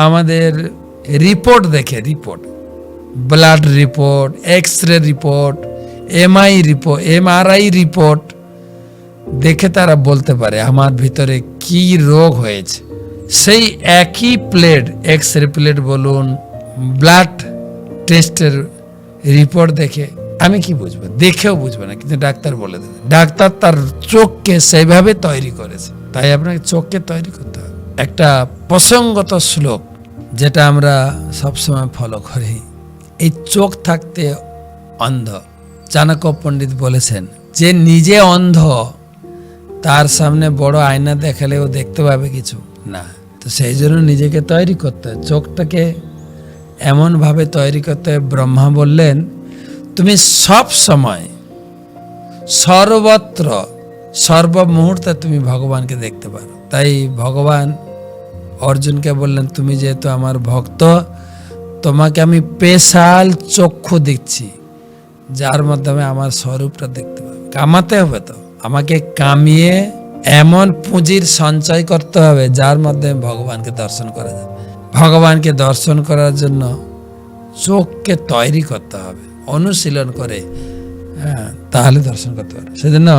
আমাদের রিপোর্ট দেখে, report, blood report, X ray report, MRI report দেখে তারা বলতে পারে আমার ভিতরে কি রোগ হয়েছে। সেই একই প্লেট, এক্স রে প্লেট বলুন, ব্লাড টেস্টের রিপোর্ট দেখে আমি কি বুঝবো? দেখেও বুঝবো না, কিন্তু ডাক্তার বলে দেবে। ডাক্তার তার চোখকে সেইভাবে তৈরি করেছে, তাই আপনাকে চোখকে তৈরি করতে হবে। একটা প্রসঙ্গত শ্লোক যেটা আমরা সবসময় ফলো করি, এই চোখ থাকতে অন্ধ। চাণক্য পণ্ডিত বলেছেন যে নিজে অন্ধ, তার সামনে বড় আয়না দেখালেও দেখতে পাবে কিছু না। তো সেই জন্য নিজেকে তৈরি করতে হয়, চোখটাকে এমনভাবে তৈরি করতে হয়। ব্রহ্মা বললেন তুমি সব সময়, সর্বত্র, সর্বমুহূর্তে তুমি ভগবানকে দেখতে পারো। তাই ভগবান অর্জুনকে বললেন তুমি যেহেতু আমার ভক্ত, তোমাকে আমি স্পেশাল চক্ষু দিচ্ছি, যার মাধ্যমে আমার স্বরূপটা দেখতে পাবে। কামাতে হবে, তো আমাকে কামিয়ে এমন পুঁজির সঞ্চয় করতে হবে যার মাধ্যমে ভগবানকে দর্শন করা যাবে। ভগবানকে দর্শন করার জন্য চোখকে তৈরি করতে হবে, অনুশীলন করে, হ্যাঁ, তাহলে দর্শন করতে পারবে। সেজন্য